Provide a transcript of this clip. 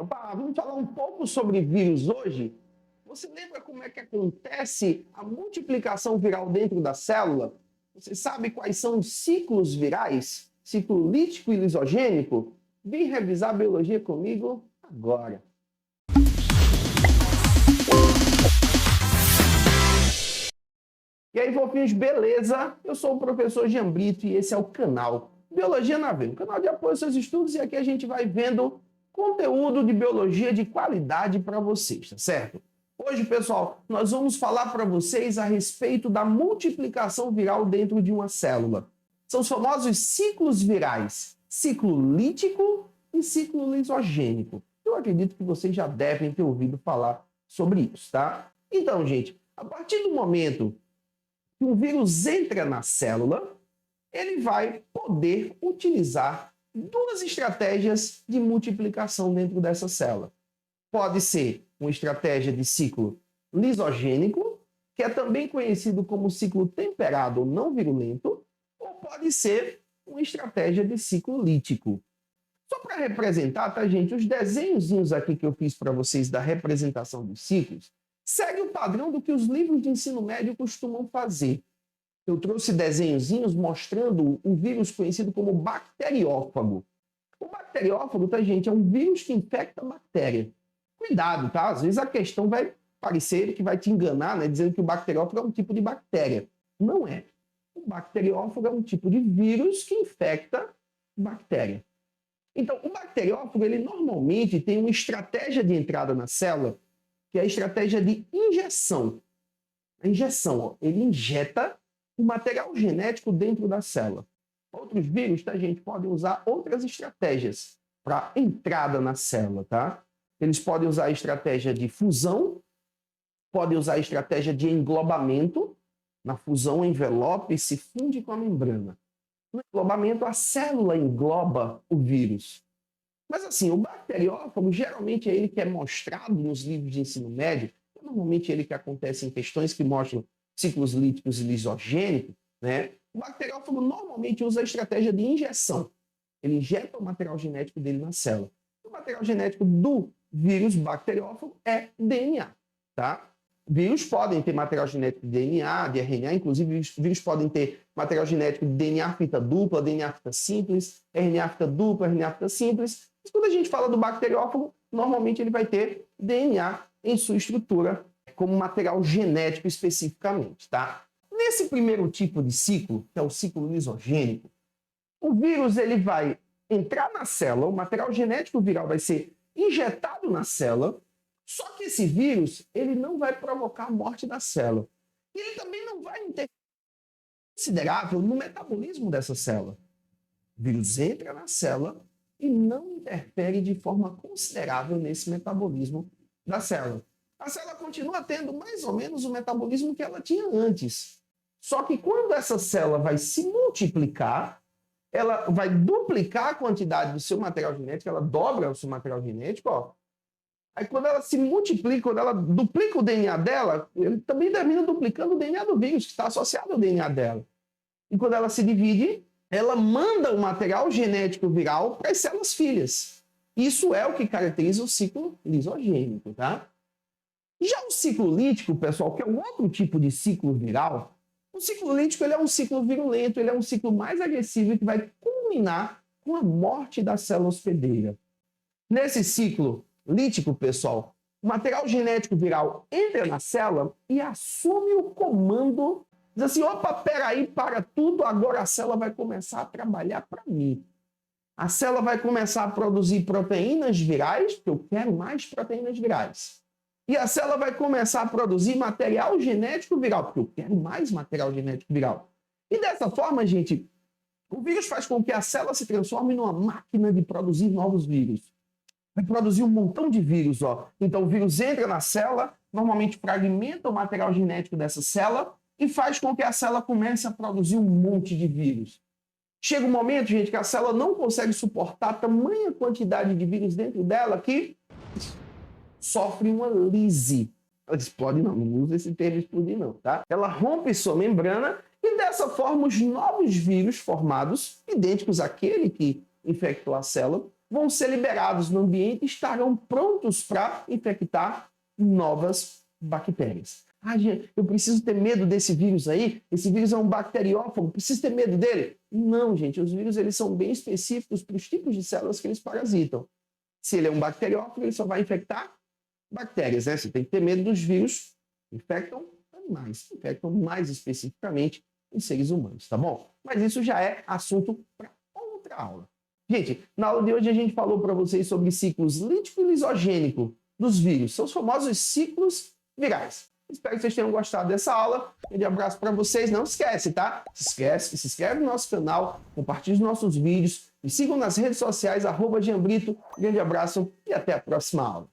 Opa, vamos falar um pouco sobre vírus hoje? Você lembra como é que acontece a multiplicação viral dentro da célula? Você sabe quais são os ciclos virais? Ciclo lítico e lisogênico? Vem revisar a biologia comigo agora. E aí, fofinhos, beleza? Eu sou o professor Jean Brito e esse é o canal Biologia na Veia, um canal de apoio aos seus estudos, e aqui a gente vai vendo conteúdo de biologia de qualidade para vocês, tá certo? Hoje, pessoal, nós vamos falar para vocês a respeito da multiplicação viral dentro de uma célula. São os famosos ciclos virais, ciclo lítico e ciclo lisogênico. Eu acredito que vocês já devem ter ouvido falar sobre isso, tá? Então, gente, a partir do momento que um vírus entra na célula, ele vai poder utilizar duas estratégias de multiplicação dentro dessa célula. Pode ser uma estratégia de ciclo lisogênico, que é também conhecido como ciclo temperado ou não virulento, ou pode ser uma estratégia de ciclo lítico. Só para representar, tá, gente? Os desenhozinhos aqui que eu fiz para vocês da representação dos ciclos segue o padrão do que os livros de ensino médio costumam fazer. Eu trouxe desenhozinhos mostrando um vírus conhecido como bacteriófago. O bacteriófago, tá, gente, é um vírus que infecta a bactéria. Cuidado, tá? Às vezes a questão vai parecer que vai te enganar, né, dizendo que o bacteriófago é um tipo de bactéria. Não é. O bacteriófago é um tipo de vírus que infecta bactéria. Então, o bacteriófago, ele normalmente tem uma estratégia de entrada na célula, que é a estratégia de injeção. A injeção, ó, ele injeta o material genético dentro da célula. Outros vírus, tá, gente, podem usar outras estratégias para entrada na célula, tá? Eles podem usar a estratégia de fusão, podem usar a estratégia de englobamento. Na fusão, o envelope se funde com a membrana. No englobamento, a célula engloba o vírus. Mas assim, o bacteriófago, geralmente é ele que é mostrado nos livros de ensino médio, normalmente é ele que acontece em questões que mostram ciclos líticos e lisogênicos, né? O bacteriófago normalmente usa a estratégia de injeção. Ele injeta o material genético dele na célula. O material genético do vírus bacteriófago é DNA, tá? Vírus podem ter material genético de DNA, de RNA, inclusive vírus podem ter material genético de DNA fita dupla, DNA fita simples, RNA fita dupla, RNA fita simples. Mas quando a gente fala do bacteriófago, normalmente ele vai ter DNA em sua estrutura como material genético especificamente, tá? Nesse primeiro tipo de ciclo, que é o ciclo lisogênico, o vírus ele vai entrar na célula, o material genético viral vai ser injetado na célula, só que esse vírus ele não vai provocar a morte da célula. E ele também não vai interferir considerável no metabolismo dessa célula. O vírus entra na célula e não interfere de forma considerável nesse metabolismo da célula. A célula continua tendo mais ou menos o metabolismo que ela tinha antes. Só que quando essa célula vai se multiplicar, ela vai duplicar a quantidade do seu material genético, ela dobra o seu material genético, ó. Aí quando ela se multiplica, quando ela duplica o DNA dela, ele também termina duplicando o DNA do vírus, que está associado ao DNA dela. E quando ela se divide, ela manda o material genético viral para as células filhas. Isso é o que caracteriza o ciclo lisogênico, tá? Já o ciclo lítico, pessoal, que é um outro tipo de ciclo viral, o ciclo lítico ele é um ciclo virulento, ele é um ciclo mais agressivo que vai culminar com a morte da célula hospedeira. Nesse ciclo lítico, pessoal, o material genético viral entra na célula e assume o comando, diz assim, opa, peraí, para tudo, agora a célula vai começar a trabalhar para mim. A célula vai começar a produzir proteínas virais, porque eu quero mais proteínas virais. E a célula vai começar a produzir material genético viral, porque eu quero mais material genético viral. E dessa forma, gente, o vírus faz com que a célula se transforme numa máquina de produzir novos vírus. Vai produzir um montão de vírus, ó. Então o vírus entra na célula, normalmente fragmenta o material genético dessa célula e faz com que a célula comece a produzir um monte de vírus. Chega um momento, gente, que a célula não consegue suportar tamanha quantidade de vírus dentro dela que sofre uma lise. Ela explode, não usa esse termo explodir não, tá? Ela rompe sua membrana e dessa forma os novos vírus formados, idênticos àquele que infectou a célula, vão ser liberados no ambiente e estarão prontos para infectar novas bactérias. Ah, gente, eu preciso ter medo desse vírus aí? Esse vírus é um bacteriófago, preciso ter medo dele? Não, gente, os vírus eles são bem específicos para os tipos de células que eles parasitam. Se ele é um bacteriófago, ele só vai infectar bactérias, né? Você tem que ter medo dos vírus que infectam animais, infectam mais especificamente em seres humanos, tá bom? Mas isso já é assunto para outra aula. Gente, na aula de hoje a gente falou para vocês sobre ciclos lítico e lisogênico dos vírus, são os famosos ciclos virais. Espero que vocês tenham gostado dessa aula. Um grande abraço para vocês. Não esquece, tá? Se inscreve no nosso canal, compartilhe os nossos vídeos, me sigam nas redes sociais, @Gianbrito. Grande abraço e até a próxima aula.